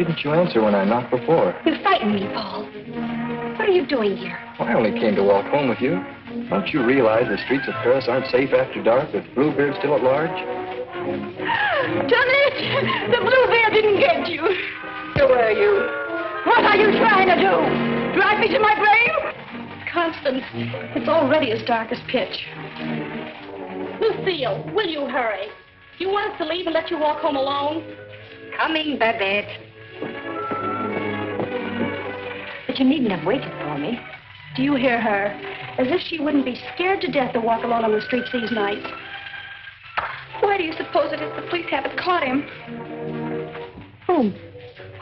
didn't you answer when I knocked before? You frightened me, Paul. What are you doing here? Well, I only came to walk home with you. Don't you realize the streets of Paris aren't safe after dark with Bluebeard still at large? Johnny, the Bluebeard didn't get you. Who are you? What are you trying to do? Drive me to my grave? Constance, it's already as dark as pitch. Lucille, will you hurry? Do you want us to leave and let you walk home alone? Coming, Babette. But you needn't have waited for me. Do you hear her? As if she wouldn't be scared to death to walk alone on the streets these nights. Why do you suppose it is the police haven't caught him? Whom?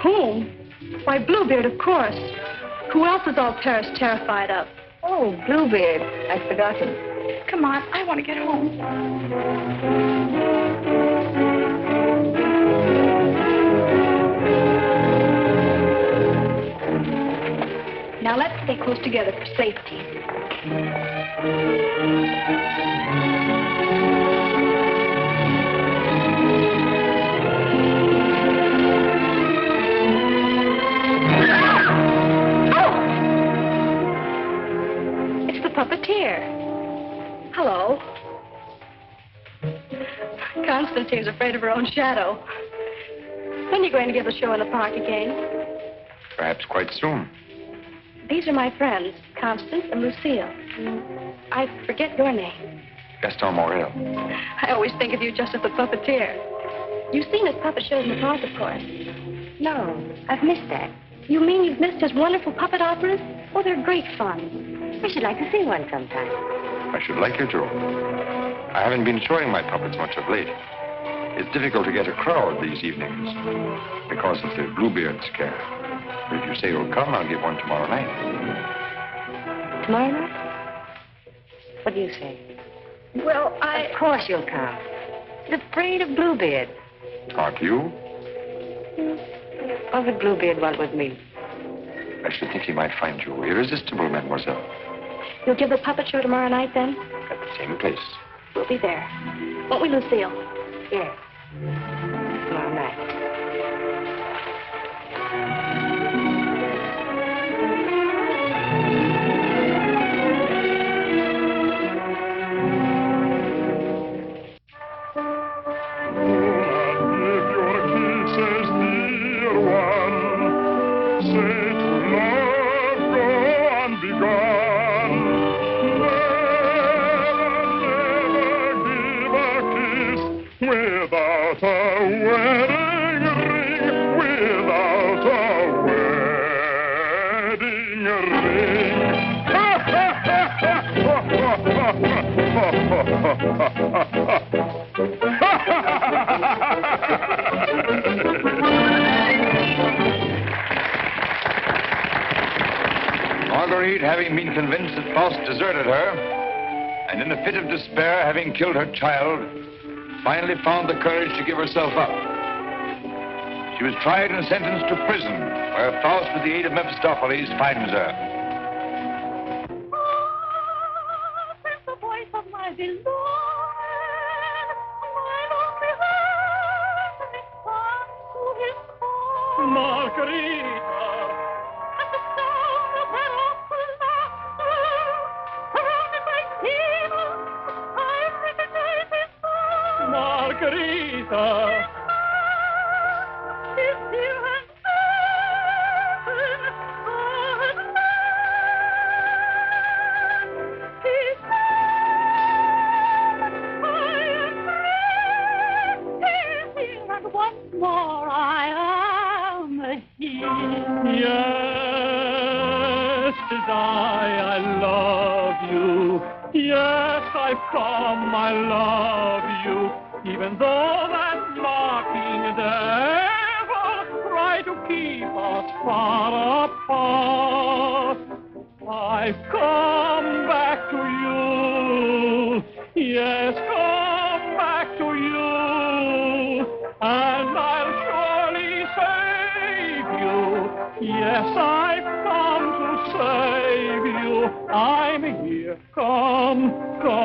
Whom? Why, Bluebeard, of course. Who else is all Paris terrified of? Oh, Bluebeard. I'd forgotten. Come on, I want to get home. Now let's stay close together for safety. It's the puppeteer. Hello. Constance here's afraid of her own shadow. When are you going to give the show in the park again? Perhaps quite soon. These are my friends, Constance and Lucille. I forget your name. Gaston Morrell. I always think of you just as the puppeteer. You've seen his puppet shows in the park, of course. No, I've missed that. You mean you've missed his wonderful puppet operas? Oh, they're great fun. I should like to see one sometime. I should like you to. I haven't been showing my puppets much of late. It's difficult to get a crowd these evenings because of the Bluebeard scare. But if you say you'll come, I'll give one tomorrow night. Tomorrow night? What do you say? Well, Of course you'll come. He's afraid of Bluebeard. Aren't you? What would Bluebeard want with me? I should think he might find you irresistible, mademoiselle. You'll give the puppet show tomorrow night, then? At the same place. We'll be there. Won't we, Lucille? Yes. Tomorrow night. Marguerite, having been convinced that Faust deserted her, and in a fit of despair, having killed her child, finally found the courage to give herself up. She was tried and sentenced to prison, where Faust, with the aid of Mephistopheles, finds her. It's the voice of my beloved, Margarita. At the sound of her awful laughter, surrounded by demons, I recognize his voice. Margarita. His dear and he said, and once more I am here. Yes, 'tis I love you. Yes, I've come, I love you. Even though that mocking devil try to keep us far apart, I've come back to you. Yes, come back to you. And I'll surely save you. Yes, I've come to save you. I'm here. Come to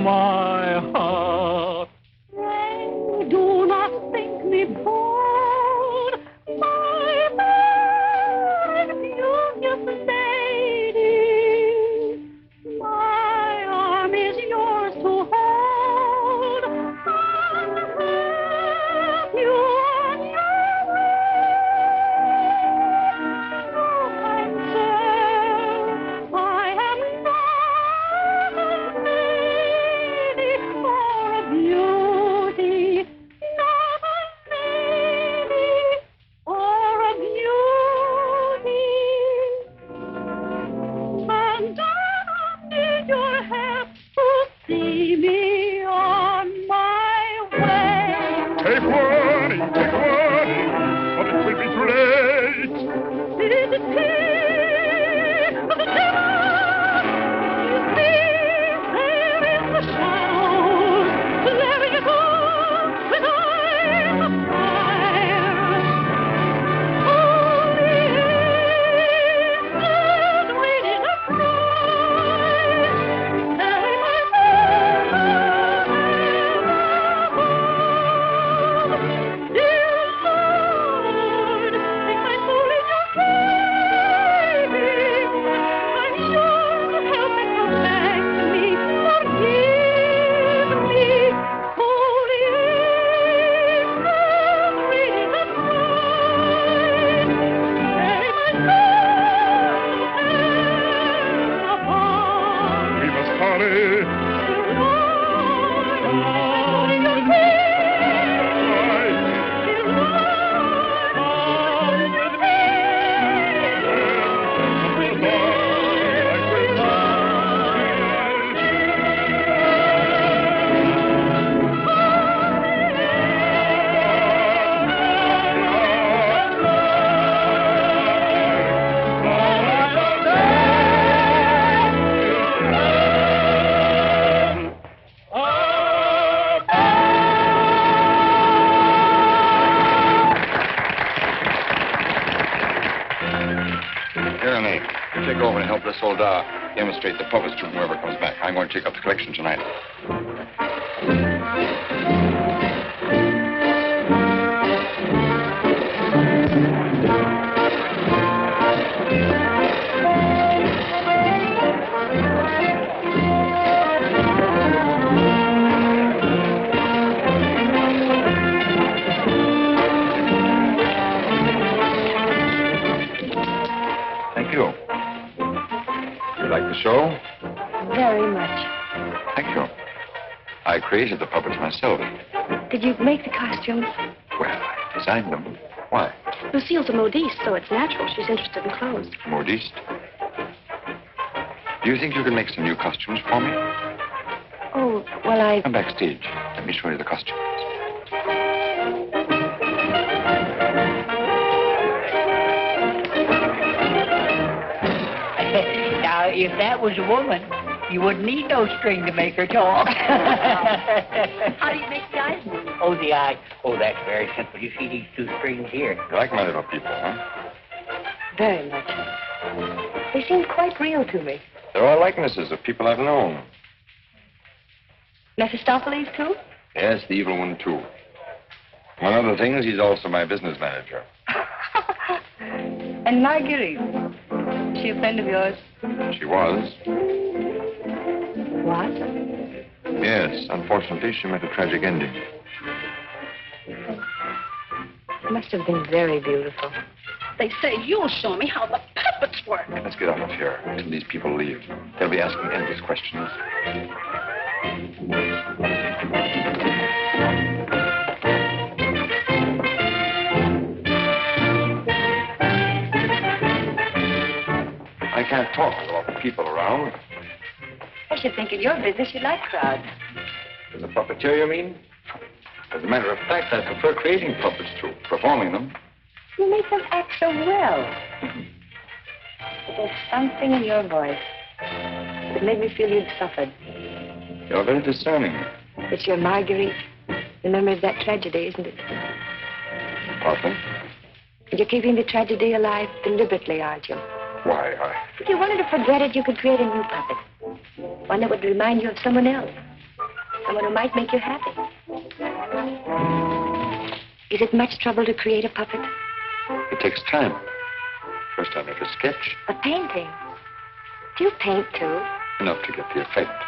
my heart. Pray do not think me poor. Here, Renee, you take over and help this old demonstrate the puppets to whoever comes back. I'm going to take up the collection tonight. Thank you. You like the show? Very much. Thank you. I created the puppets myself. Did you make the costumes? Well, I designed them. Why? Lucille's a modiste, so it's natural. She's interested in clothes. Modiste? Do you think you can make some new costumes for me? Oh, well, Come backstage. Let me show you the costumes. Now, if that was a woman, you wouldn't need no string to make her talk. How do you make the eyes move? Oh, the eye. Oh, that's very simple. You see these two strings here? You like my little people, huh? Very much. They seem quite real to me. They're all likenesses of people I've known. Mephistopheles, too? Yes, the evil one, too. Among other things, he's also my business manager. And Marguerite. Is she a friend of yours? She was. What? Yes, unfortunately, she met a tragic ending. It must have been very beautiful. They say you'll show me how the puppets work. Let's get out of here until these people leave. They'll be asking endless questions. I can't talk with all the people around. I should think in your business you like crowds. As a puppeteer, you mean? As a matter of fact, I prefer creating puppets to performing them. You make them act so well. But there's something in your voice that made me feel you'd suffered. You're very discerning. It's your Marguerite. The memory of that tragedy, isn't it? Partly. And you're keeping the tragedy alive deliberately, aren't you? Why, If you wanted to forget it, you could create a new puppet. One that would remind you of someone else. Someone who might make you happy. Is it much trouble to create a puppet? It takes time. First I make a sketch. A painting? Do you paint, too? Enough to get the effect.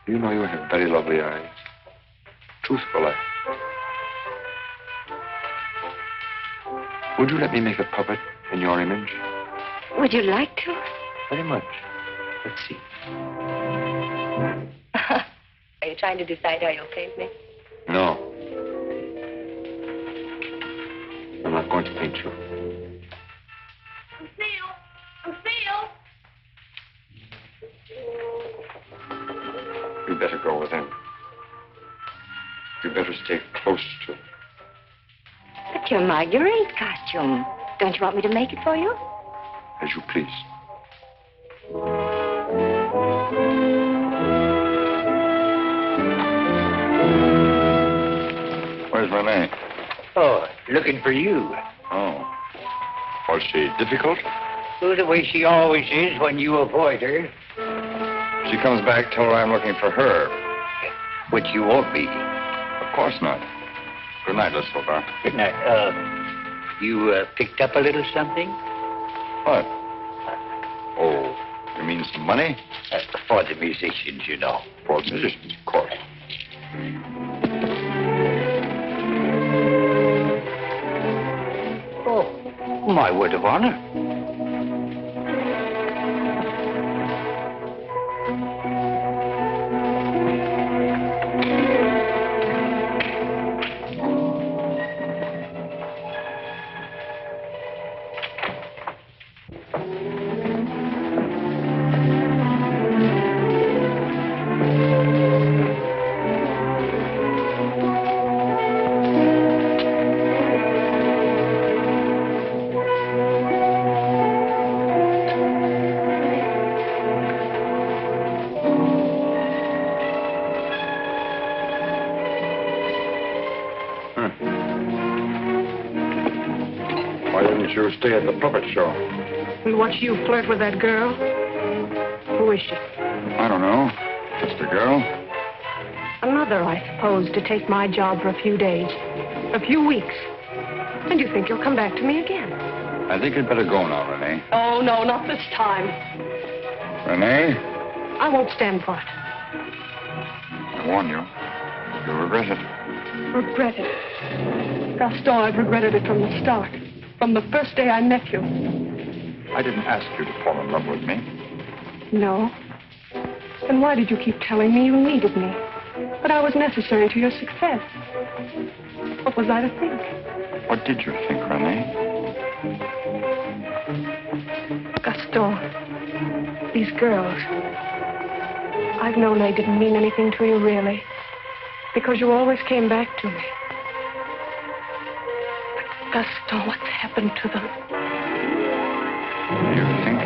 You know you have very lovely eyes. Truthful eyes. Would you let me make a puppet in your image? Would you like to? Very much. Let's see. Are you trying to decide how you'll paint me? No. I'm not going to paint you. Lucille! You'd better go with him. You'd better stay close to him. But your Marguerite costume. Don't you want me to make it for you? As you please. Where's Renee? Oh, looking for you. Oh. Was she difficult? Oh, the way she always is when you avoid her. She comes back, tell her I'm looking for her. Which you won't be. Of course not. Good night, Miss Silver. Good night. You picked up a little something? What? Oh, you mean some money? For the musicians, you know. For musicians, of course. Oh, my word of honor. didn't you stay at the puppet show? And watch you flirt with that girl? Who is she? I don't know. Just a girl. Another, I suppose, to take my job for a few days. A few weeks. And you think you'll come back to me again? I think you'd better go now, Renee. Oh, no, not this time. Renee? I won't stand for it. I warn you. You'll regret it. Regret it? Gaston, I've regretted it from the start. From the first day I met you. I didn't ask you to fall in love with me. No. Then why did you keep telling me you needed me? That I was necessary to your success? What was I to think? What did you think, Renee? Gaston, these girls, I've known they didn't mean anything to you, really. Because you always came back to me. But Gaston, what's happened to them? You think?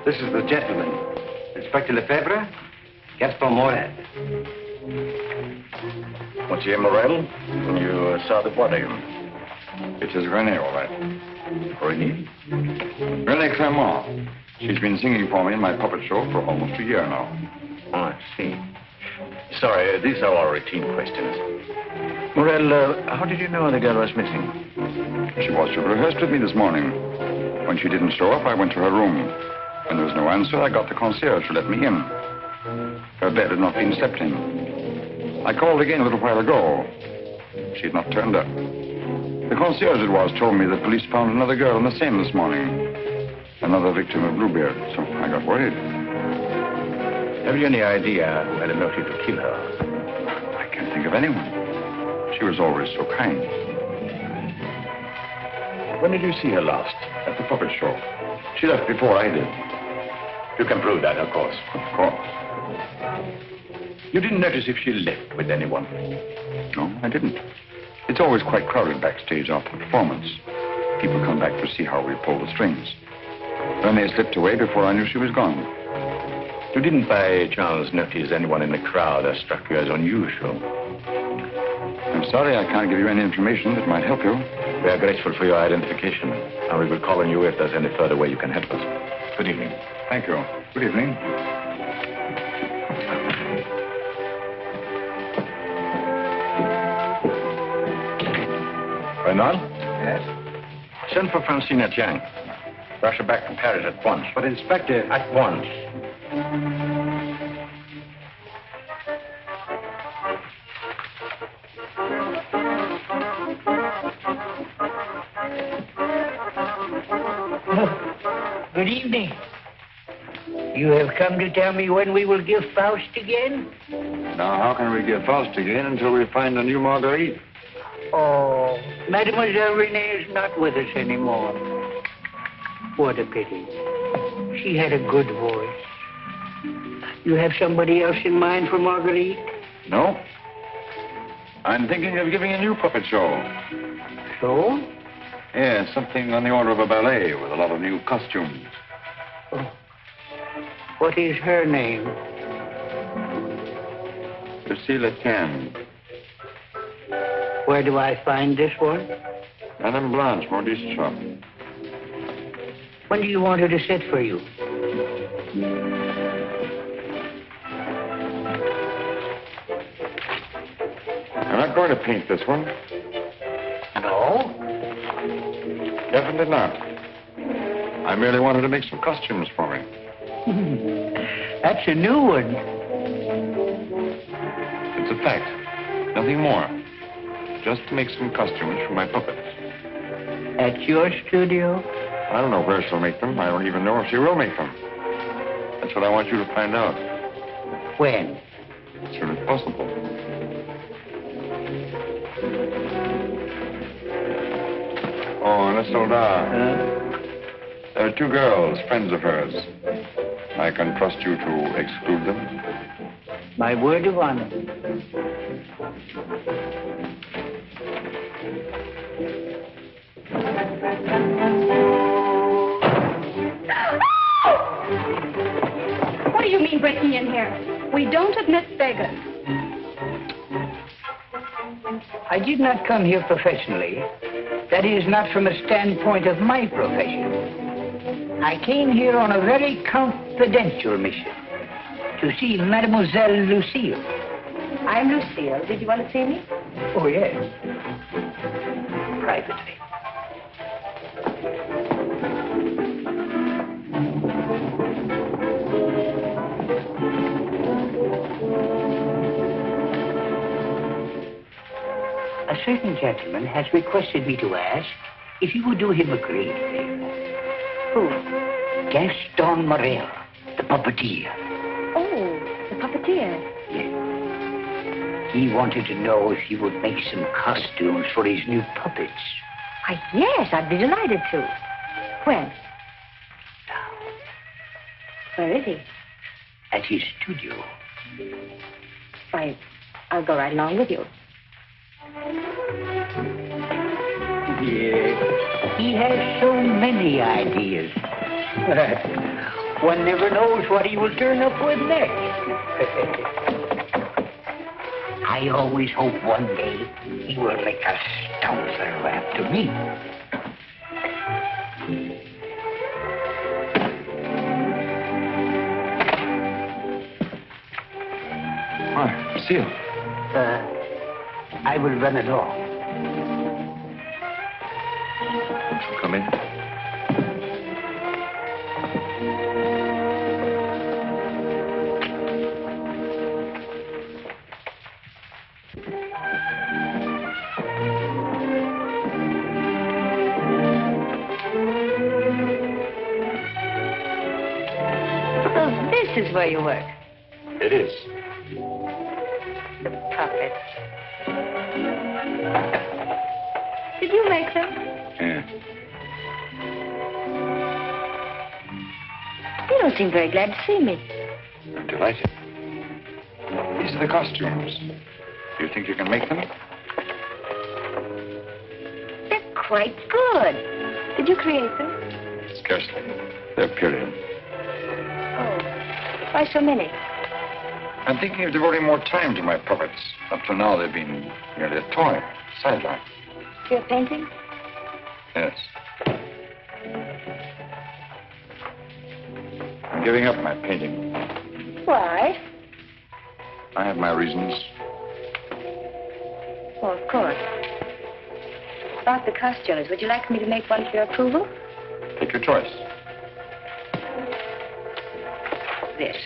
This is the gentleman. Inspector Lefebvre, Gaston Morrell. Monsieur Morrell? You saw the body. It is Renee, all right. Renee? Renee Clermont. She's been singing for me in my puppet show for almost a year now. Oh, I see. Sorry, these are all routine questions. Morrell, how did you know the girl was missing? She was to rehearse with me this morning. When she didn't show up, I went to her room. When there was no answer, I got the concierge to let me in. Her bed had not been slept in. I called again a little while ago. She had not turned up. The concierge it was told me the police found another girl in the Seine this morning. Another victim of Bluebeard, so I got worried. Have you any idea who had a motive to kill her? I can't think of anyone. She was always so kind. When did you see her last? At the puppet show. She left before I did. You can prove that, of course. Of course. You didn't notice if she left with anyone? No, I didn't. It's always quite crowded backstage after the performance. People come back to see how we pull the strings. Renee slipped away before I knew she was gone. You didn't by chance notice anyone in the crowd that struck you as unusual? I'm sorry I can't give you any information that might help you. We are grateful for your identification, and we will call on you if there's any further way you can help us. Good evening. Thank you. Good evening. Renal? Yes? Send for Francine Etienne. Rush her back to Paris at once. But, Inspector... At once. Good evening. You have come to tell me when we will give Faust again? Now, how can we give Faust again until we find a new Marguerite? Oh, Mademoiselle Renee is not with us anymore. What a pity. She had a good voice. You have somebody else in mind for Marguerite? No. I'm thinking of giving a new puppet show. So? Yeah, something on the order of a ballet with a lot of new costumes. Oh. What is her name? Lucille Can. Where do I find this one? Madame Blanche, Modiste shop. When do you want her to sit for you? I'm not going to paint this one. No? Definitely not. I merely wanted to make some costumes for me. That's a new one. It's a fact. Nothing more. Just to make some costumes for my puppets. At your studio? I don't know where she'll make them. I don't even know if she will make them. That's what I want you to find out. When? As soon as possible. Oh, and a soldat. There are two girls, friends of hers. I can trust you to exclude them? My word of honor. What do you mean breaking in here? We don't admit beggars. I did not come here professionally. That is, not from a standpoint of my profession. I came here on a very confidential mission to see Mademoiselle Lucille. I'm Lucille. Did you want to see me? Oh, yes. Privately. A certain gentleman has requested me to ask if you would do him a great favor. Who? Gaston Morrell, the puppeteer. Oh, the puppeteer. Yes. He wanted to know if you would make some costumes for his new puppets. Why, yes, I'd be delighted to. When? Now, Where is he? at his studio. Why, I'll go right along with you. Yes. He has so many ideas. One never knows what he will turn up with next. I always hope one day he will make a stouter after me. Hi, Lucille. I will run along. Come in. So this is where you work. It is. The puppets. Did you make them? Yeah. You don't seem very glad to see me. I'm delighted. These are the costumes. Do you think you can make them? They're quite good. Did you create them? Scarcely. They're period. Oh, why so many? I'm thinking of devoting more time to my puppets. Up till now, they've been merely a toy, sideline. You're painting? Yes. I'm giving up my painting. Why? I have my reasons. Oh, of course. About the costumes, would you like me to make one for your approval? Take your choice. This.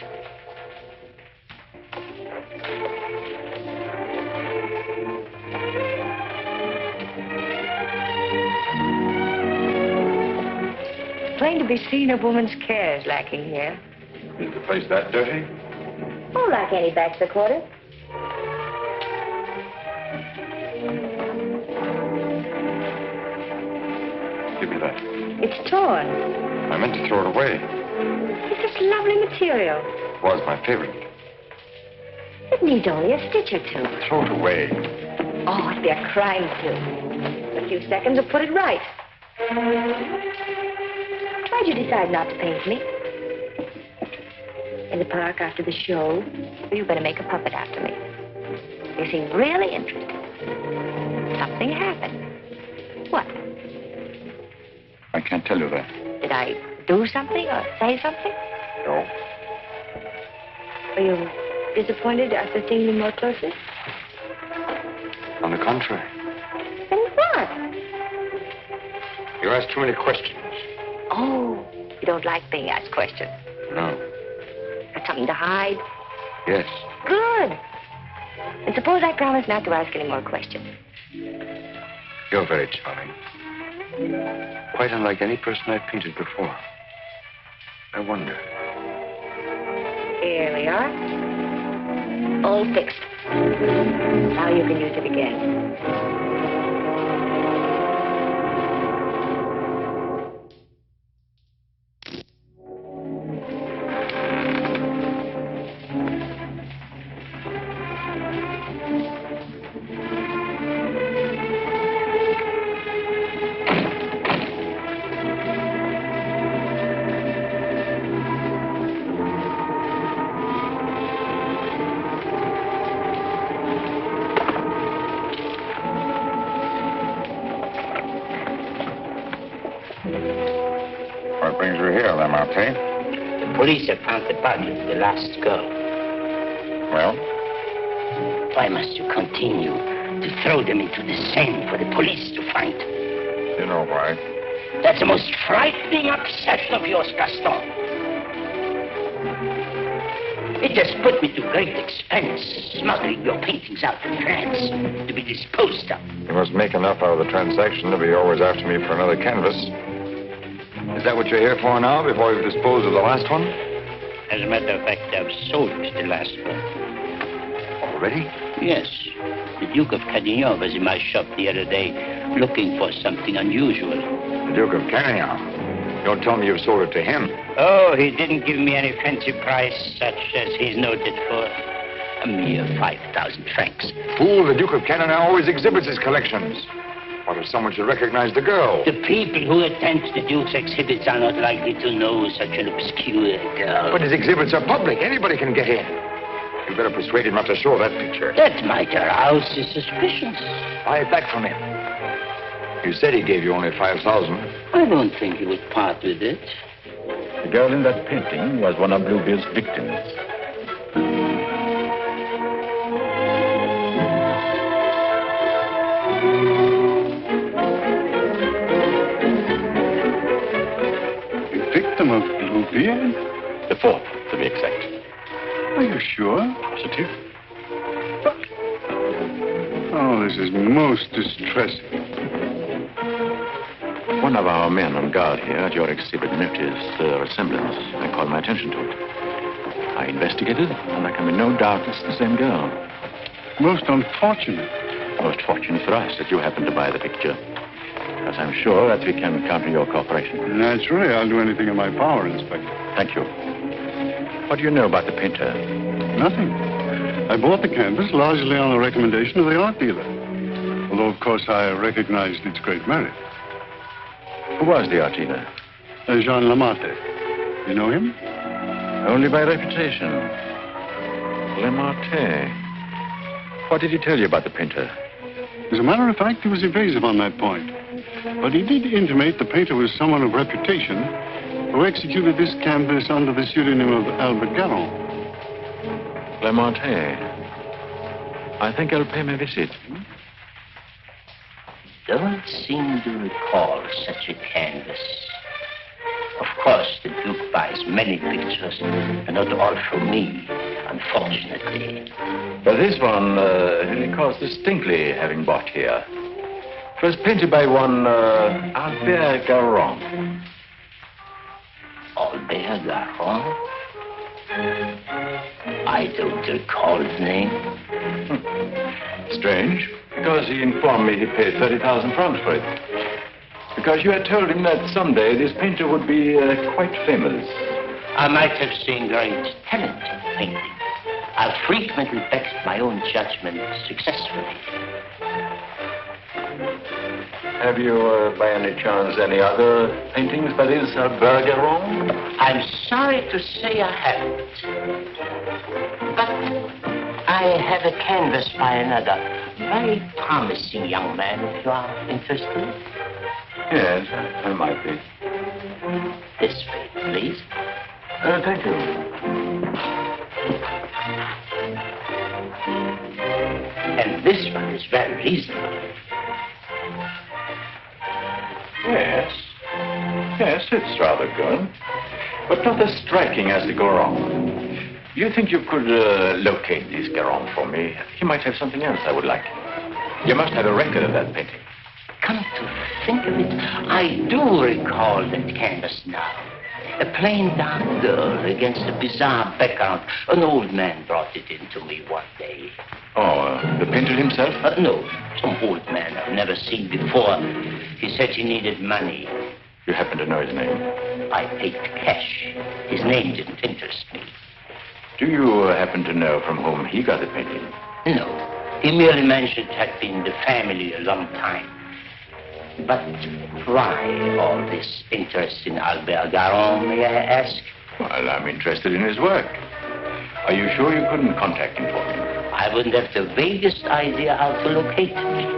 It's plain to be seen a woman's care is lacking here. Is the place that dirty? Oh, like any bachelor quarters. Give me that. It's torn. I meant to throw it away. It's this lovely material. It was my favorite. It needs only a stitch or two. Throw it away. be a crime, too. A few seconds will put it right. Why'd you decide not to paint me? In the park after the show, you better make a puppet after me. You seem really interested. Something happened. What? I can't tell you that. Did I do something or say something? No. Were you disappointed after seeing me more closely? On the contrary. Then what? You asked too many questions. Oh, you don't like being asked questions. No. Got something to hide? Yes. Good. And suppose I promise not to ask any more questions. You're very charming. Quite unlike any person I've painted before. I wonder. Here we are. All fixed. Now you can use it again. What brings you here, Lamartine? The police have found the body of the last girl. Well? Why must you continue to throw them into the Seine for the police to find? You know why. That's the most frightening obsession of yours, Gaston. It has put me to great expense, smuggling your paintings out of France to be disposed of. You must make enough out of the transaction to be always after me for another canvas. Is that what you're here for now, before you've disposed of the last one? As a matter of fact, I've sold the last one. Already? Yes. The Duke of Carradine was in my shop the other day, looking for something unusual. The Duke of Carradine? Don't tell me you've sold it to him. Oh, he didn't give me any fancy price, such as he's noted for. A mere 5,000 francs. Fool, the Duke of Carradine always exhibits his collections. What if someone should recognize the girl? The people who attend the Duke's exhibits are not likely to know such an obscure girl. But his exhibits are public. Anybody can get in. You better persuade him not to show that picture. That might arouse his suspicions. Buy it back from him. You said he gave you only 5,000. I don't think he would part with it. The girl in that painting was one of Bluebeard's victims. The victim of Bluebeard? The fourth, to be exact. Are you sure? Positive. Oh, this is most distressing. One of our men on guard here at your exhibit noticed the resemblance. I called my attention to it. I investigated, and there can be no doubt it's the same girl. Most unfortunate. Most fortunate for us that you happened to buy the picture. Because I'm sure that we can count on your cooperation. Naturally, I'll do anything in my power, Inspector. Thank you. What do you know about the painter? Nothing. I bought the canvas largely on the recommendation of the art dealer. Although, of course, I recognized its great merit. Who was the art dealer? Jean Lamartine. You know him? Only by reputation. Lamartine. What did he tell you about the painter? As a matter of fact, he was evasive on that point. But he did intimate the painter was someone of reputation who executed this canvas under the pseudonym of Albert Garon. Lamartine. I think I'll pay him a visit. Don't seem to recall such a canvas. Of course, the Duke buys many pictures, and not all from me, unfortunately. But this one, he recalls distinctly having bought here. It was painted by one Albert Garon. Albert Garon? I don't recall the name. Strange, because he informed me he paid 30,000 francs for it. Because you had told him that someday this painter would be quite famous. I might have seen great talent in painting. I've frequently backed my own judgment successfully. Have you, by any chance, any other paintings by this Albert Garon? I'm sorry to say I haven't. But I have a canvas by another very promising young man, if you are interested. Yes, I might be. This way, please. Thank you. And this one is very reasonable. Yes. Yes, it's rather good. But not as striking as the Garon. Do you think you could locate this Garon for me? He might have something else I would like. You must have a record of that painting. Come to think of it, I do recall that canvas now. A plain dark girl against a bizarre background. An old man brought it in to me one day. Oh, the painter himself? No, some old man I've never seen before. He said he needed money. You happen to know his name? I paid cash. His name didn't interest me. Do you happen to know from whom he got the painting? No. He merely mentioned it had been the family a long time. But why all this interest in Albert Garon, may I ask? Well, I'm interested in his work. Are you sure you couldn't contact him for me? I wouldn't have the vaguest idea how to locate him.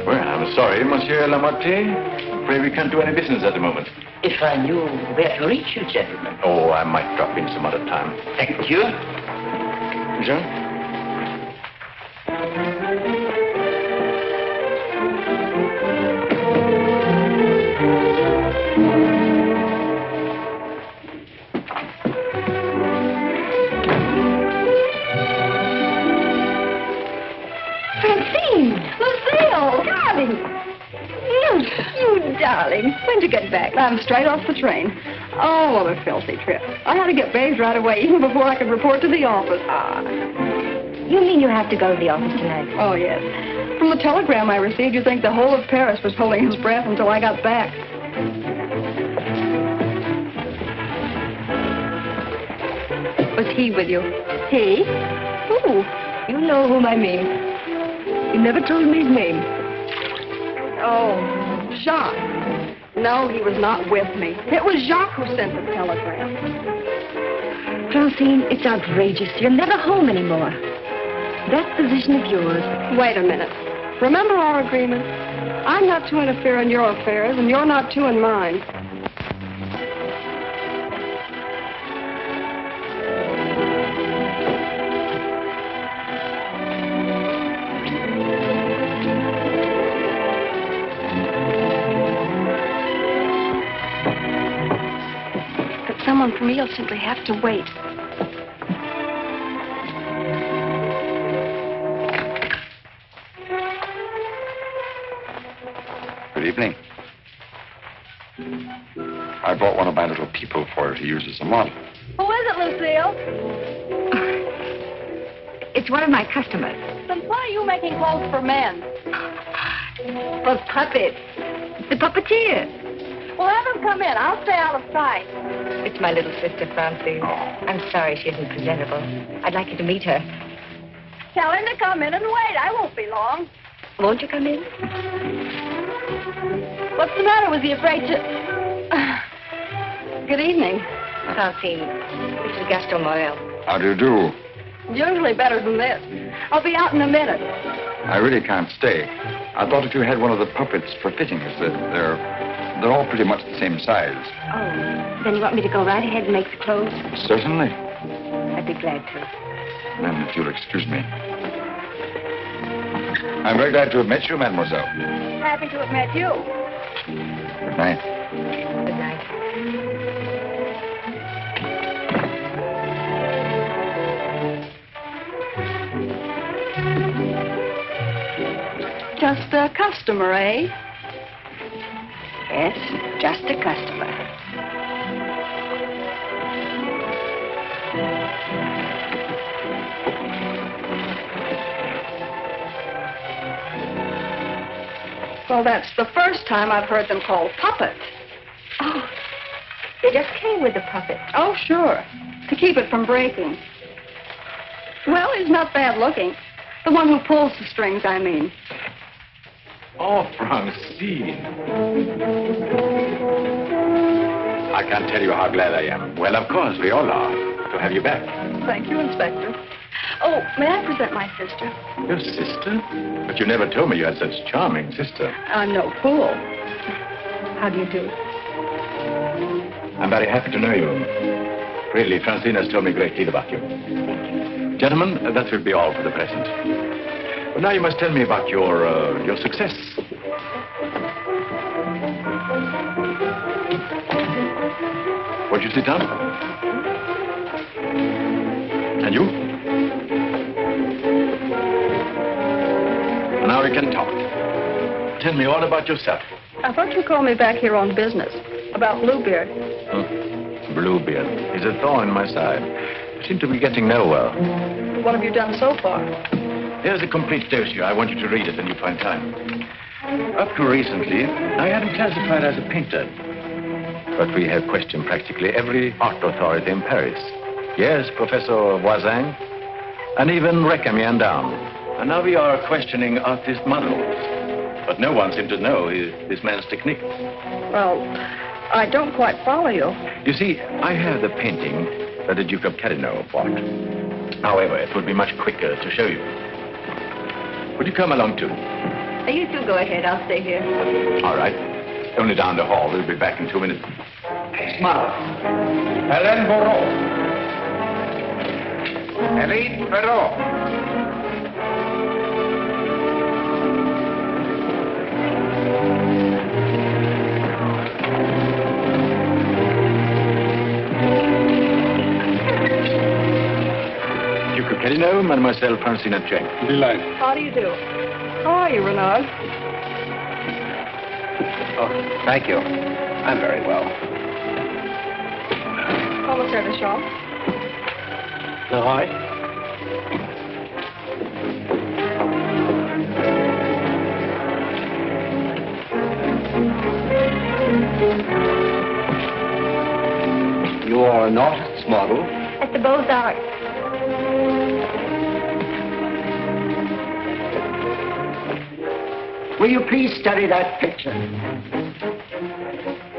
Well, I'm sorry, Monsieur Lamotte. Afraid we can't do any business at the moment. If I knew where to reach you, gentlemen. Oh, I might drop in some other time. Thank you. Jean? Lucille, darling. You darling. When'd you get back? I'm straight off the train. Oh, what a filthy trip. I had to get bathed right away, even before I could report to the office. You mean you have to go to the office tonight? Oh, yes. From the telegram I received, you'd think the whole of Paris was holding his breath until I got back. Was he with you? He? Who? You know whom I mean. You never told me his name. Oh, Jacques. No, he was not with me. It was Jacques who sent the telegram. Francine, it's outrageous. You're never home anymore. That position of yours. Wait a minute. Remember our agreement? I'm not to interfere in your affairs, and you're not to in mine. Someone from me will simply have to wait. Good evening. I brought one of my little people for her to use as a model. Who is it, Lucille? It's one of my customers. Then why are you making clothes for men? For puppets. The puppeteer. Well, have him come in. I'll stay out of sight. It's my little sister, Francine. I'm sorry she isn't presentable. I'd like you to meet her. Tell him to come in and wait. I won't be long. Won't you come in? What's the matter? Was he afraid to... Good evening. Francine, this is Gaston Morrell. How do you do? Usually better than this. I'll be out in a minute. I really can't stay. I thought if you had one of the puppets for fittings, they're all pretty much the same size. Oh, then you want me to go right ahead and make the clothes? Certainly. I'd be glad to. Then, if you'll excuse me. I'm very glad to have met you, mademoiselle. Happy to have met you. Good night. Good night. Just a customer, eh? Yes, just a customer. Well, that's the first time I've heard them called puppets. Oh, they just came with the puppet. Oh, sure. To keep it from breaking. Well, he's not bad looking. The one who pulls the strings, I mean. Oh, Francine. I can't tell you how glad I am. Well, of course, we all are, to have you back. Thank you, Inspector. Oh, may I present my sister? Your sister? But you never told me you had such a charming sister. I'm no fool. How do you do? I'm very happy to know you. Really, Francine has told me a great deal about you. Gentlemen, that will be all for the present. But now you must tell me about your success. Won't you sit down? And you? Now we can talk. Tell me all about yourself. I thought you called me back here on business. About Bluebeard. Bluebeard. He's a thorn in my side. You seem to be getting nowhere. What have you done so far? Here's a complete dossier. I want you to read it when you find time. Up to recently, I had him classified as a painter. But we have questioned practically every art authority in Paris. Yes, Professor Voisin, and even Recamier down. And now we are questioning artist models. But no one seems to know this man's technique. Well, I don't quite follow you. You see, I have the painting that the Duke of Carradine bought. However, it would be much quicker to show you. Would you come along too? You two go ahead. I'll stay here. All right. Only down the hall. We'll be back in 2 minutes. Smile. Hélène Moreau. Hélène Perrault. Duke of Carradine, Mademoiselle Francine G. Delighted. How do you do? How are you, Renard? Oh, thank you. I'm very well. Comment service, Shaw. Noir? You are an artist's model? At the Beaux-Arts. Will you please study that picture?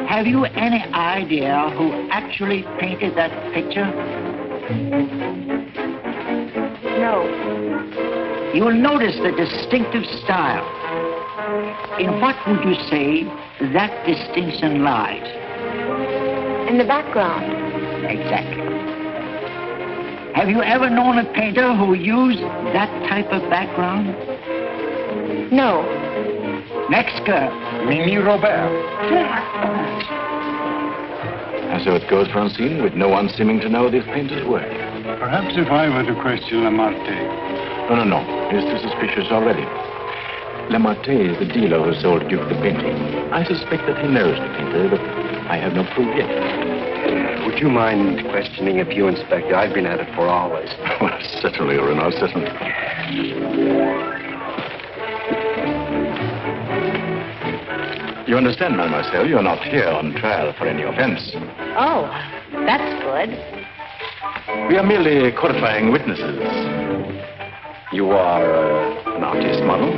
Have you any idea who actually painted that picture? No. You will notice the distinctive style. In what would you say that distinction lies? In the background. Exactly. Have you ever known a painter who used that type of background? No. Next girl. Mimi Robert. And so it goes, Francine, with no one seeming to know this painter's work. Perhaps if I were to question Lamartine. No. He's too suspicious already. Lamartine is the dealer who sold Duke the painting. I suspect that he knows the painter, but I have no proof yet. Would you mind questioning a few, Inspector? I've been at it for hours. Well, certainly, Renee, certainly. You understand, mademoiselle, you're not here on trial for any offense. Oh, that's good. We are merely qualifying witnesses. You are an artist model?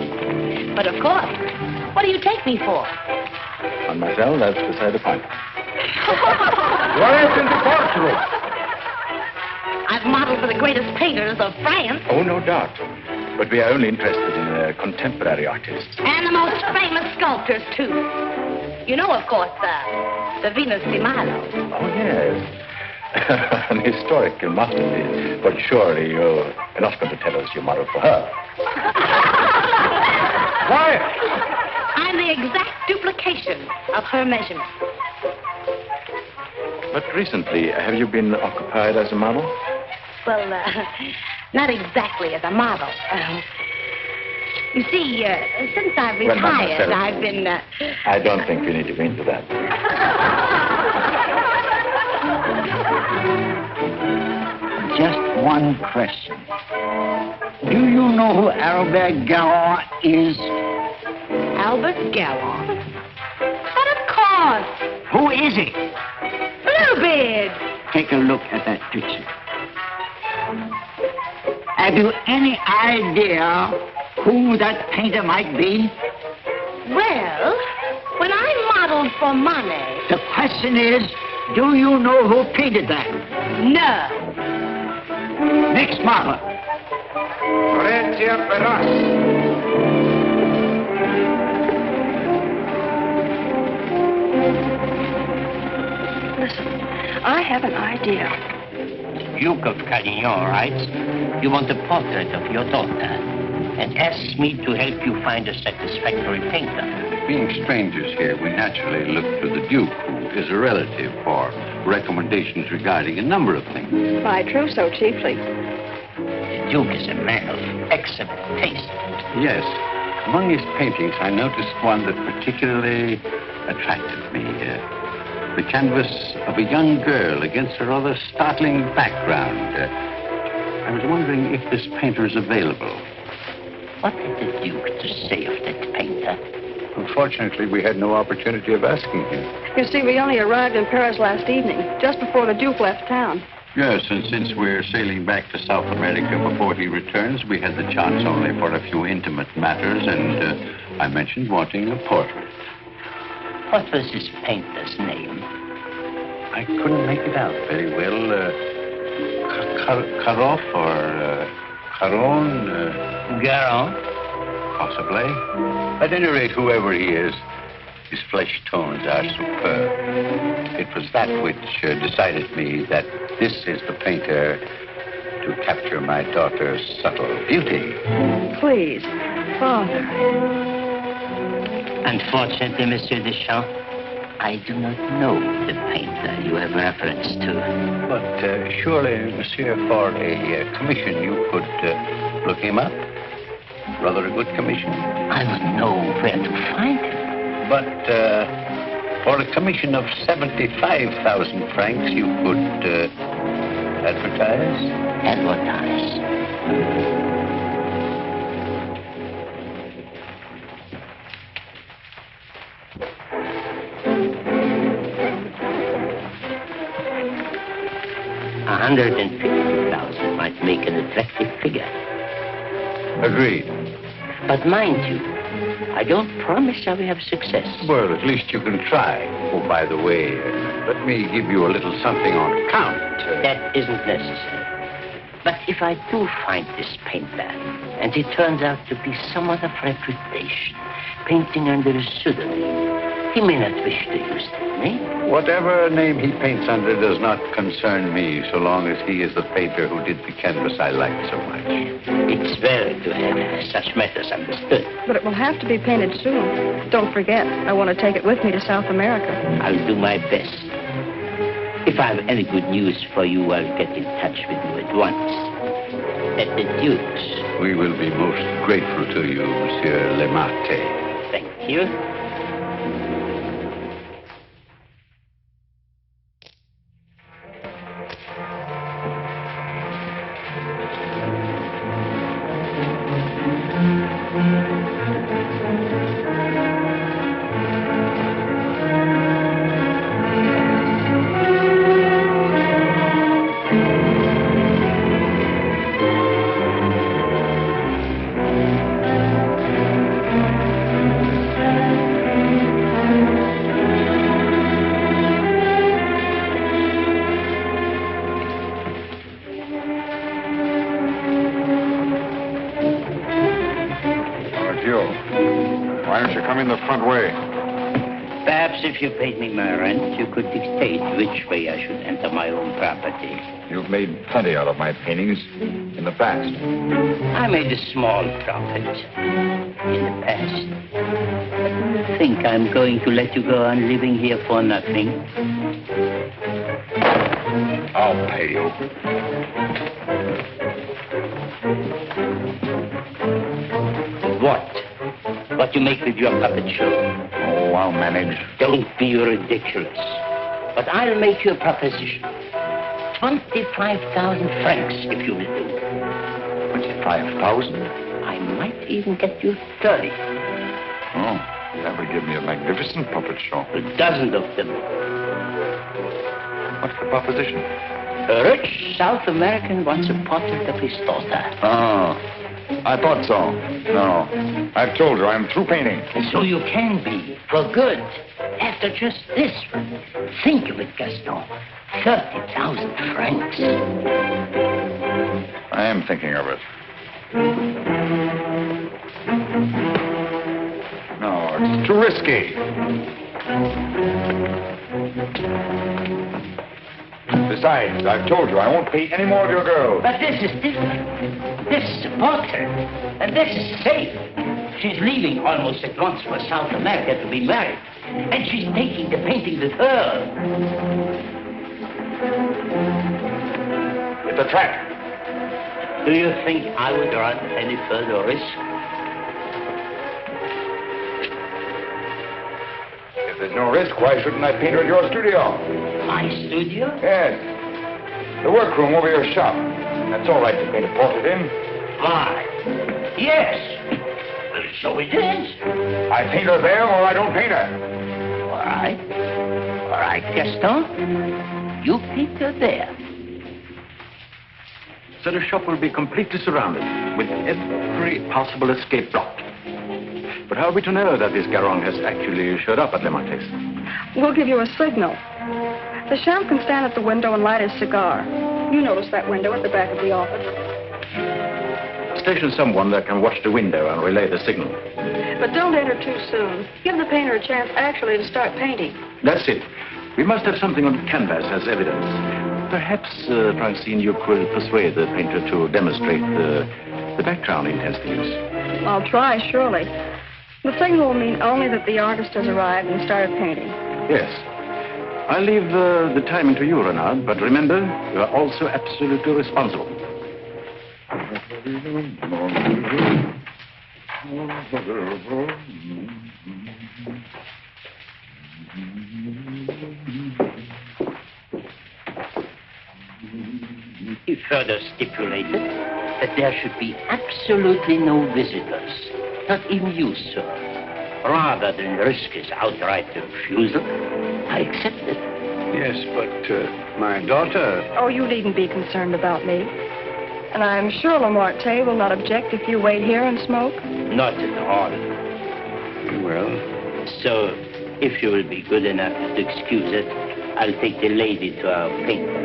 But of course. What do you take me for? Mademoiselle, that's beside the point. Right in the courtroom. I've modeled for the greatest painters of France. Oh, no doubt. But we are only interested in contemporary artists. And the most famous sculptors, too. You know, of course, the Venus de Milo. Oh, yes. An historical masterpiece. But surely you're not going to tell us you modeled for her. Quiet. I'm the exact duplication of her measurements. But recently, have you been occupied as a model? Well, not exactly as a model. You see, since I've Well, retired, mademoiselle, I've been... I don't think we need to go into that. Just one question. Do you know who Albert Garon is? Albert Garon? But of course. Who is he? Bluebeard. Take a look at that picture. Have you any idea who that painter might be? Well, when I modeled for money... The question is, do you know who painted that? No. Next model. Listen, I have an idea. Duke of Carignan writes, you want a portrait of your daughter, and asks me to help you find a satisfactory painter. Being strangers here, we naturally look to the Duke, who is a relative, for recommendations regarding a number of things. My trousseau, chiefly. The Duke is a man of excellent taste. Yes. Among his paintings, I noticed one that particularly attracted me. The canvas of a young girl against a rather startling background. I was wondering if this painter is available. What had the Duke to say of that painter? Unfortunately, we had no opportunity of asking him. You see, we only arrived in Paris last evening, just before the Duke left town. Yes, and since we're sailing back to South America before he returns, we had the chance only for a few intimate matters, and I mentioned wanting a portrait. What was his painter's name? I couldn't make it out very well. Karoff or Caron? Garon? Possibly. At any rate, whoever he is, his flesh tones are superb. It was that which decided me that this is the painter to capture my daughter's subtle beauty. Please, Father. Unfortunately, Monsieur Deschamps, I do not know the painter you have reference to. But surely, monsieur, for a commission, you could look him up. Rather a good commission. I would know where to find him. But for a commission of 75,000 francs, you could advertise? Advertise. 150,000 might make an attractive figure. Agreed. But mind you, I don't promise I will have success. Well, at least you can try. Oh, by the way, let me give you a little something on account. That isn't necessary. But if I do find this painter, and he turns out to be someone of reputation, painting under a pseudonym, he may not wish to use that name. Whatever name he paints under does not concern me, so long as he is the painter who did the canvas I like so much. It's well to have such matters understood. But it will have to be painted soon. Don't forget, I want to take it with me to South America. I'll do my best. If I have any good news for you, I'll get in touch with you at once. At the Duke's. We will be most grateful to you, Monsieur Lemarte. Thank you. If you paid me my rent, you could dictate which way I should enter my own property. You've made plenty out of my paintings in the past. I made a small profit in the past. But do you think I'm going to let you go on living here for nothing? I'll pay you. What? What you make with your puppet show? Oh, I'll manage. Don't be ridiculous. But I'll make you a proposition. 25,000 francs, if you will do. 25,000? I might even get you 30. Oh, that would give me a magnificent puppet show. A dozen of them. What's the proposition? A rich South American wants a portrait of his daughter. Oh. I thought so. No. I've told her I'm through painting. So you can be, for good. After just this one. Think of it, Gaston. 30,000 francs. I am thinking of it. No, it's too risky. Besides, I've told you I won't pay any more of your girls. But this is different. This is a portrait. And this is safe. She's leaving almost at once for South America to be married. And she's taking the painting with her. It's a trap. Do you think I would run any further risk? If there's no risk, why shouldn't I paint her at your studio? My studio? Yes. The workroom over your shop. That's all right to paint a portrait in. Why? Yes. Well, so it is. I paint her there or I don't paint her. All right. All right, Gaston. You paint her there. So the shop will be completely surrounded with every possible escape blocked. But how are we to know that this Garong has actually showed up at Le Marquis? We'll give you a signal. The champ can stand at the window and light his cigar. You notice that window at the back of the office. Station someone that can watch the window and relay the signal. But don't enter too soon. Give the painter a chance actually to start painting. That's it. We must have something on canvas as evidence. Perhaps, Francine, you could persuade the painter to demonstrate the background he intends to use. I'll try, surely. The signal will mean only that the artist has arrived and started painting. Yes. I'll leave the timing to you, Renard, but remember, you are also absolutely responsible. He further stipulated that there should be absolutely no visitors, not even you, sir. Rather than risk his outright refusal, I accepted. Yes, but my daughter... Oh, you needn't be concerned about me. And I'm sure Lamarte will not object if you wait here and smoke. Not at all. Well... So, if you will be good enough to excuse it, I'll take the lady to our painter.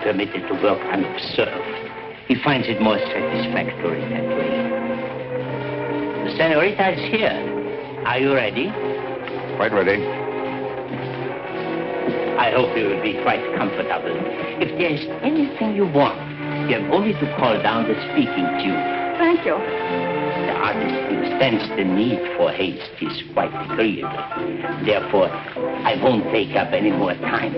Permitted to work unobserved. He finds it more satisfactory that way. The senorita is here. Are you ready? Quite ready. I hope you will be quite comfortable. If there is anything you want, you have only to call down the speaking tube. Thank you. The artist understands the need for haste is quite agreeable. Therefore, I won't take up any more time.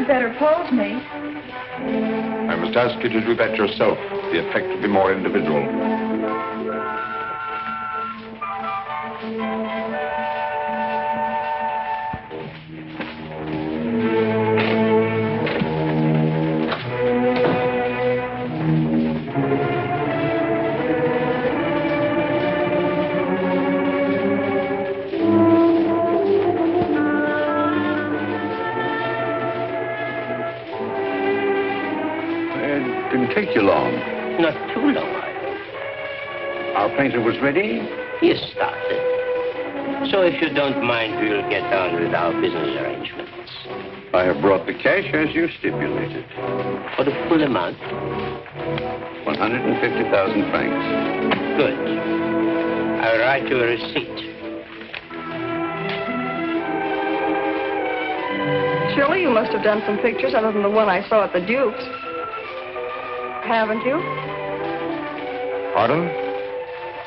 Better pose me. I must ask you to do that yourself. The effect will be more individual. Take you long. Not too long. Our painter was ready? He has started. So if you don't mind, we'll get on with our business arrangements. I have brought the cash as you stipulated. For the full amount? 150,000 francs. Good. I'll write you a receipt. Surely you must have done some pictures other than the one I saw at the Duke's. Haven't you? Pardon?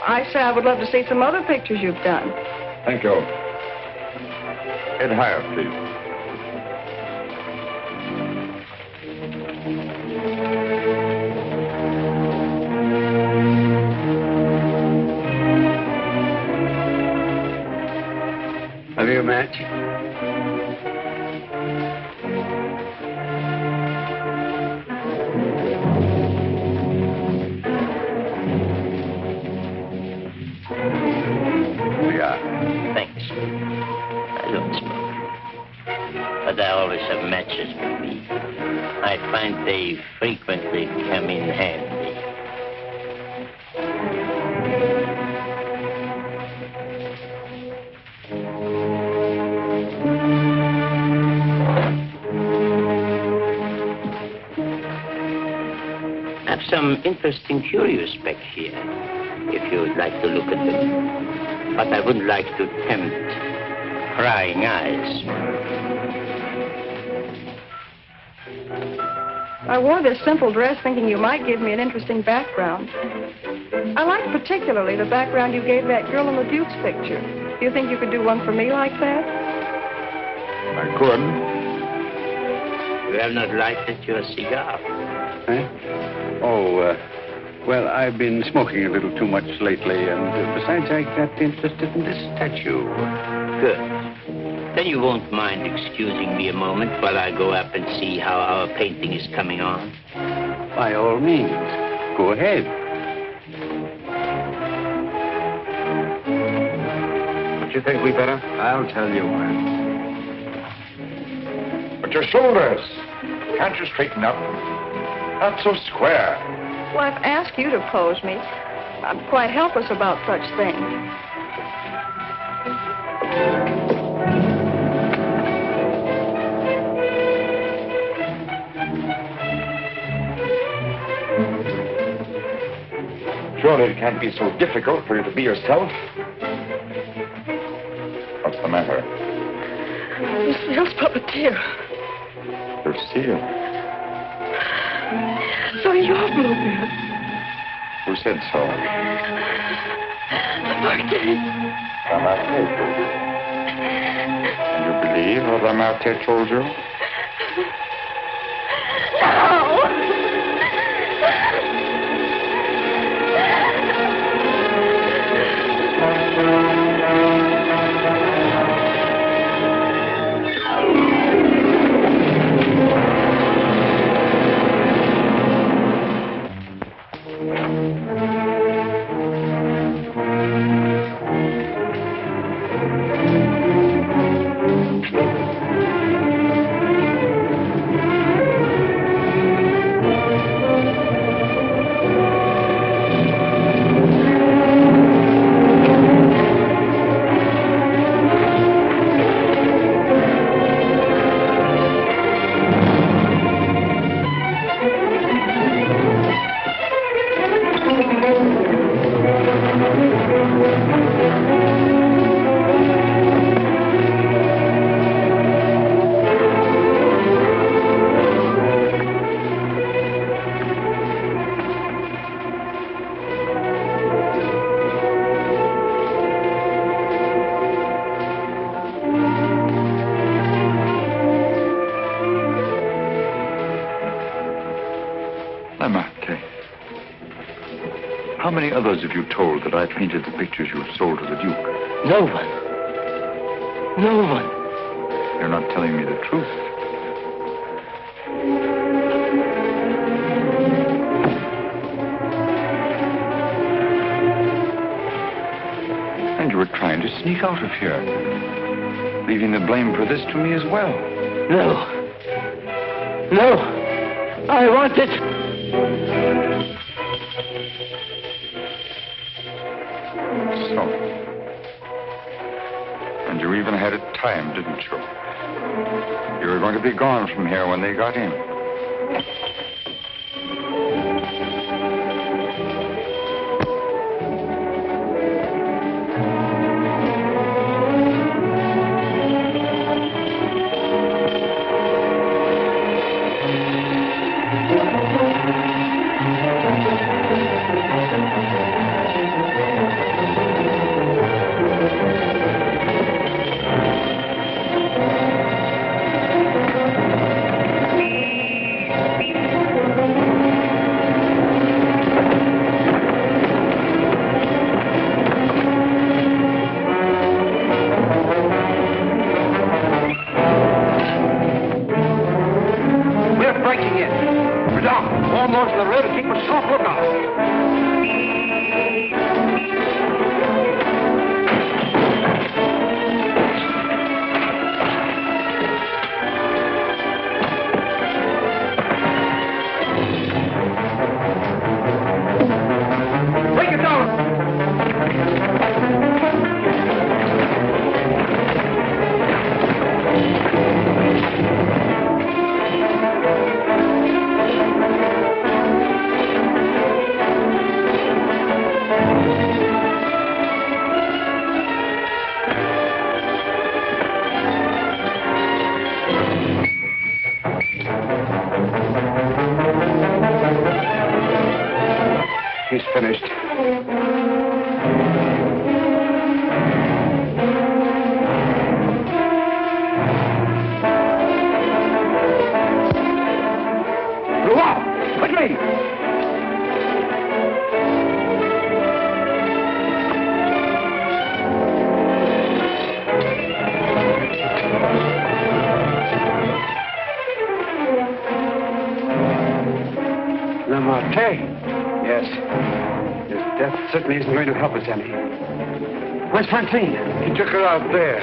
I say I would love to see some other pictures you've done. Thank you. Head higher, please. Have you a match? Thanks. I don't smoke. But I always have matches with me. I find they frequently come in handy. I have some interesting curios back here, if you would like to look at them. But I wouldn't like to tempt prying eyes. I wore this simple dress thinking you might give me an interesting background. I like particularly the background you gave that girl in the Duke's picture. Do you think you could do one for me like that? I could. You have not lighted your cigar. Eh? Oh, well, I've been smoking a little too much lately, and besides, I got interested in this statue. Good. Then you won't mind excusing me a moment while I go up and see how our painting is coming on? By all means. Go ahead. Don't you think we better? I'll tell you when. But your shoulders. Can't you straighten up? Not so square. Well, I've asked you to pose me. I'm quite helpless about such things. Surely it can't be so difficult for you to be yourself. What's the matter? Lucille's puppeteer. Lucille. So you're Bluebeard. Who said so? Remarque. And you believe what Remarque told you? How many others have you told that I painted the pictures you have sold to the Duke? No one. No one. You're not telling me the truth. And you were trying to sneak out of here, leaving the blame for this to me as well. No. No. I want it. So. And you even had it timed, didn't you? You were going to be gone from here when they got in. the road and keep a sharp lookout. Break it down! He's finished. Noir, quickly! Lamartine? Yes. His death certainly isn't going to help us any. Where's Francine? He took her out there.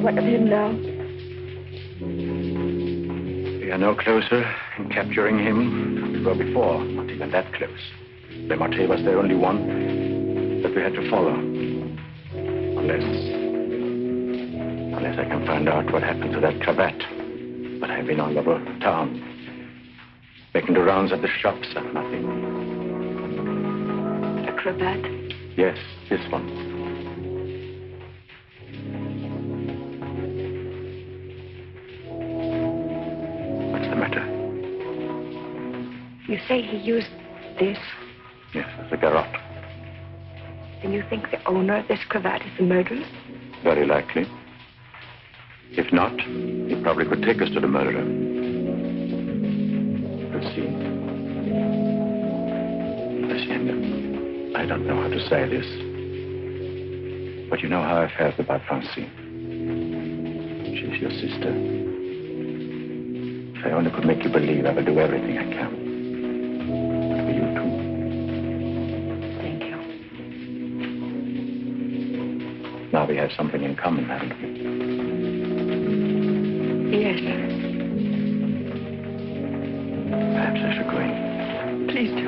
What of him now? We are no closer in capturing him than we were before. Not even that close. Lamartine was the only one that we had to follow. Unless I can find out what happened to that cravat. But I've been all over town, making the rounds at the shops and nothing. The cravat? Yes, this one. You say he used this? Yes, as a garrote. Then you think the owner of this cravat is the murderer? Very likely. If not, he probably could take us to the murderer. Let's see. Lucienne, I don't know how to say this, but you know how I felt about Francine. She's your sister. If I only could make you believe, I will do everything I can. Now we have something in common, haven't we? Yes. Perhaps I should go in. Please do.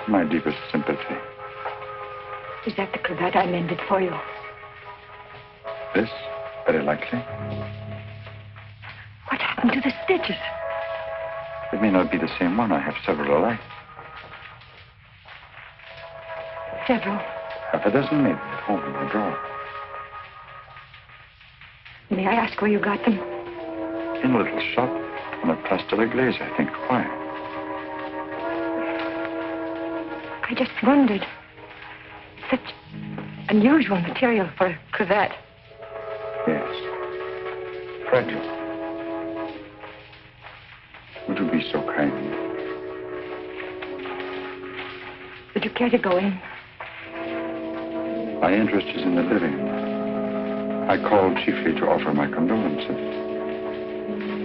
My deepest sympathy. Is that the cravat I mended for you? This? Very likely. What happened to the stitches? It may not be the same one. I have several alike. Several. Half a dozen, maybe, at home in my drawer. May I ask where you got them? In a little shop on a Place de la Glaise, I think. Why? I just wondered. Such unusual material for a cravat. Yes. Fragile. Would you be so kind? Would you care to go in? My interest is in the living. I called chiefly to offer my condolences.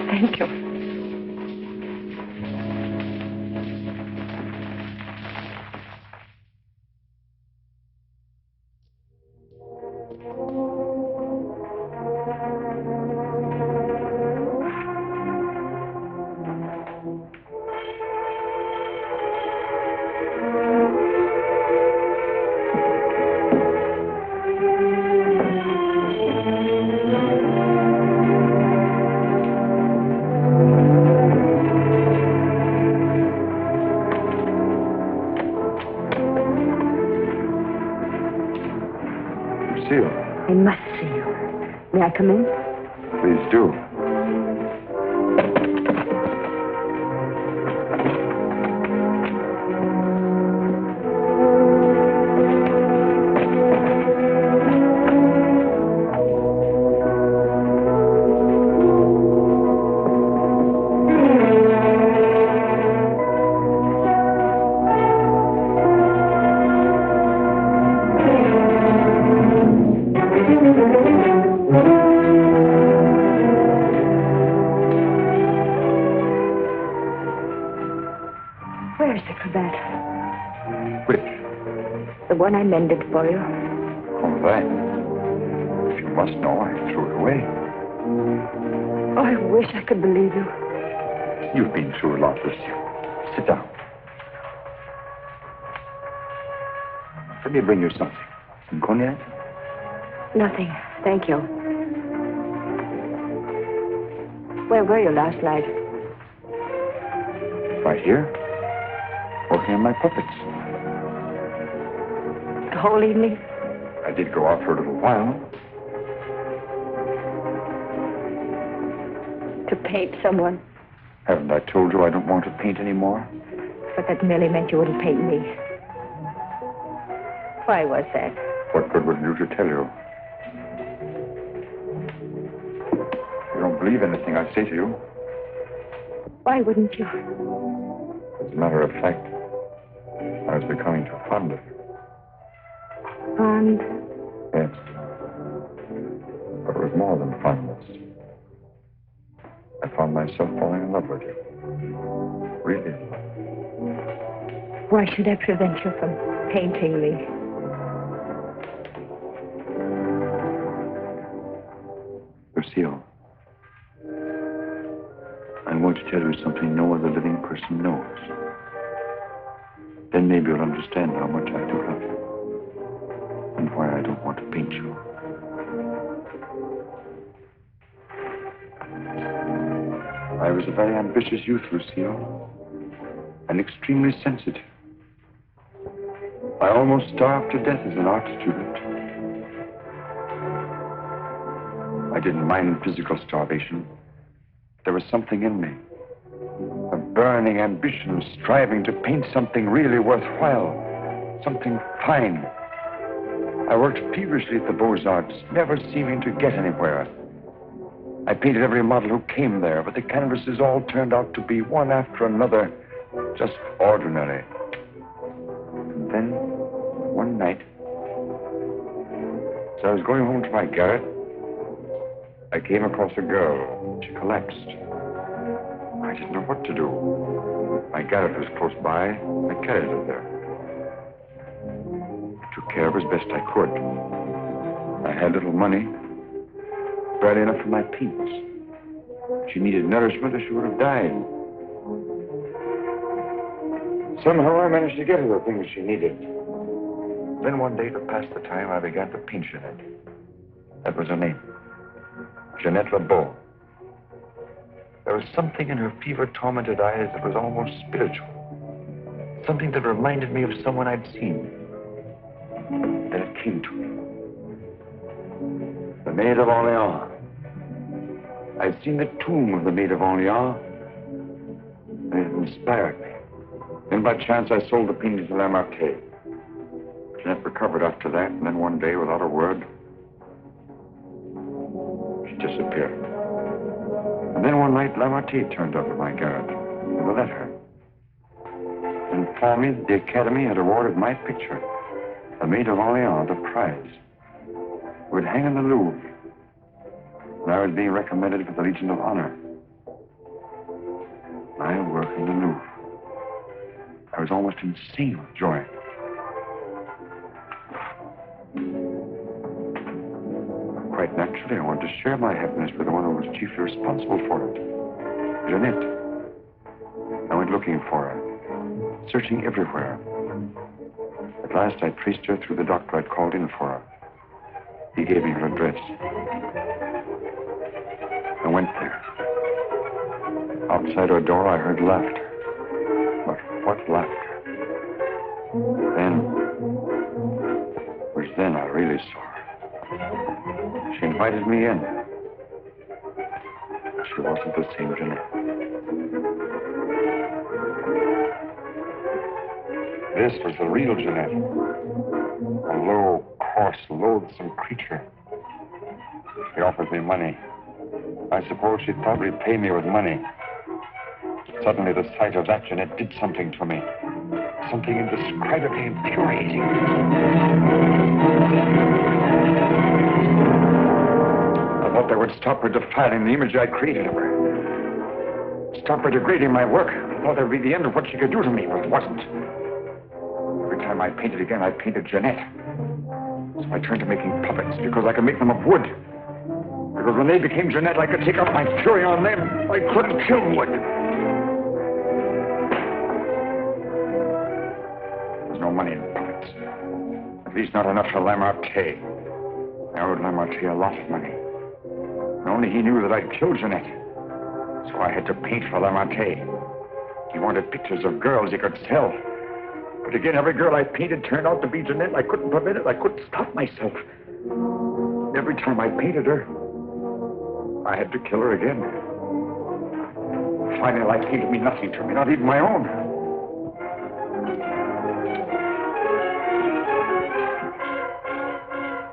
Thank you. come in? Please do. Where's the cravat? Which? The one I mended for you. Oh, that. If you must know, I threw it away. Oh, I wish I could believe you. You've been through a lot, Lucille. Sit down. Let me bring you something. Some cognac? Nothing. Thank you. Where were you last night? Right here. Working on my puppets. The whole evening? I did go out for a little while. To paint someone. Haven't I told you I don't want to paint anymore? But that merely meant you wouldn't paint me. Why was that? What good would it do to tell you? You don't believe anything I say to you. Why wouldn't you? As a matter of fact, I was becoming too fond of you. Fond? Yes. But it was more than fondness. I found myself falling in love with you. Really. Why should I prevent you from painting me? Lucille, I'm going to tell you something no other living person knows. Then maybe you'll understand how much I do love you. And why I don't want to paint you. I was a very ambitious youth, Lucille. And extremely sensitive. I almost starved to death as an art student. I didn't mind physical starvation. There was something in me. A burning ambition, striving to paint something really worthwhile. Something fine. I worked feverishly at the Beaux-Arts, never seeming to get anywhere. I painted every model who came there, but the canvases all turned out to be one after another, just ordinary. And then, one night, as I was going home to my garret, I came across a girl. She collapsed. I didn't know what to do. My garret was close by. I carried her there. I took care of her as best I could. I had little money, barely enough for my paints. She needed nourishment or she would have died. Somehow I managed to get her the things she needed. Then one day, to pass the time, I began to paint Jeanette. That was her name. Jeanette LeBeau. There was something in her fever-tormented eyes that was almost spiritual. Something that reminded me of someone I'd seen. Then it came to me. The Maid of Orleans. I'd seen the tomb of the Maid of Orleans, and it inspired me. Then by chance I sold the painting to Lamartine. Jeanette recovered after that, and then one day, without a word, she disappeared. And then one night, Lamartine turned up at my garret with a letter. And informed me that the Academy had awarded my picture, The Maid of Orleans, the prize. It would hang in the Louvre. And I was being recommended for the Legion of Honor. I work in the Louvre. I was almost insane with joy. Quite naturally, I wanted to share my happiness with the one who was chiefly responsible for it. Jeanette. I went looking for her, searching everywhere. At last, I traced her through the doctor I'd called in for her. He gave me her address. I went there. Outside her door, I heard laughter. But what laughter? Then I really saw her. She invited me in. she wasn't the same Jeanette. This was the real Jeanette. A low, coarse, loathsome creature. She offered me money. I suppose she'd probably pay me with money. Suddenly, the sight of that Jeanette did something to me. Something indescribably infuriating. I thought that would stop her defiling the image I created of her. Stop her degrading my work. I thought that would be the end of what she could do to me, but it wasn't. Every time I painted again, I painted Jeanette. So I turned to making puppets because I could make them of wood. Because when they became Jeanette, I could take out my fury on them. I couldn't kill wood. There's no money in puppets. At least not enough for Lamartine. I owed Lamartine a lot of money. And only he knew that I'd killed Jeanette. So I had to paint for Lamartine. He wanted pictures of girls he could sell. But again, every girl I painted turned out to be Jeanette. I couldn't prevent it. I couldn't stop myself. Every time I painted her, I had to kill her again. Finally, life seemed to mean nothing to me, not even my own.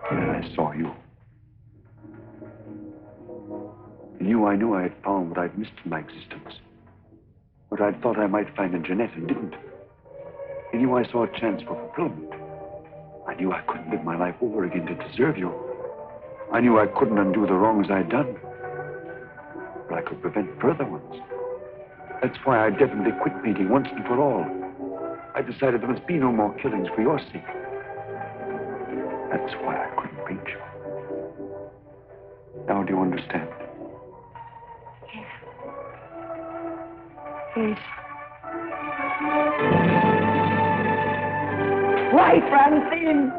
And then I saw you. In you, I knew I had found what I'd missed in my existence. What I'd thought I might find in Jeanette and didn't. In you, I saw a chance for fulfillment. I knew I couldn't live my life over again to deserve you. I knew I couldn't undo the wrongs I'd done. But I could prevent further ones. That's why I definitely quit painting once and for all. I decided there must be no more killings for your sake. That's why I couldn't paint you. Now do you understand? Yes. Why, Francine?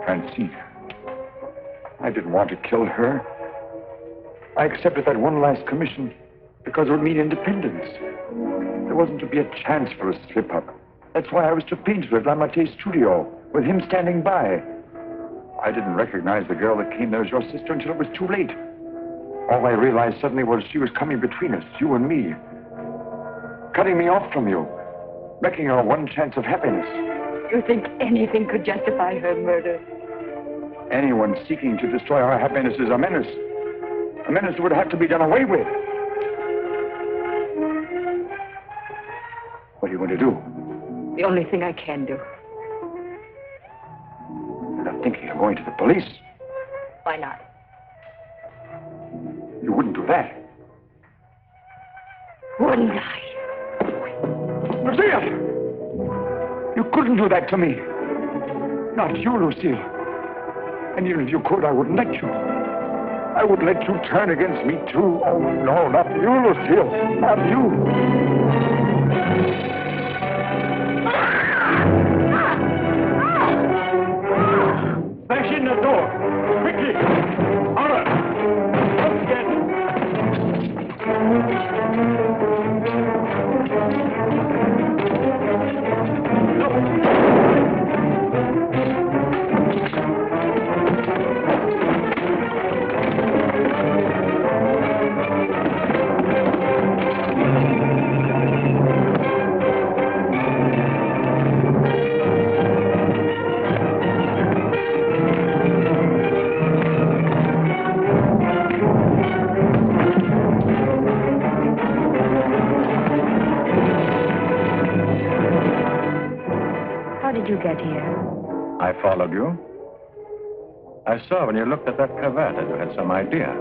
Francine. I didn't want to kill her. I accepted that one last commission because it would mean independence. There wasn't to be a chance for a slip-up. That's why I was to paint her at Lamartine's studio, with him standing by. I didn't recognize the girl that came there as your sister until it was too late. All I realized suddenly was she was coming between us, you and me. Cutting me off from you. Wrecking our one chance of happiness. You think anything could justify her murder? Anyone seeking to destroy our happiness is a menace. A menace that would have to be done away with. What are you going to do? The only thing I can do. You're not thinking of going to the police? Why not? You wouldn't do that. Wouldn't I? Lucille! You couldn't do that to me. Not you, Lucille. And even if you could, I wouldn't let you. I would let you turn against me, too. Oh, no, not you, Lucille. Not you. Bash in the door. Quickly. Honor. Don't get You get here? I followed you. I saw when you looked at that cravat that you had some idea.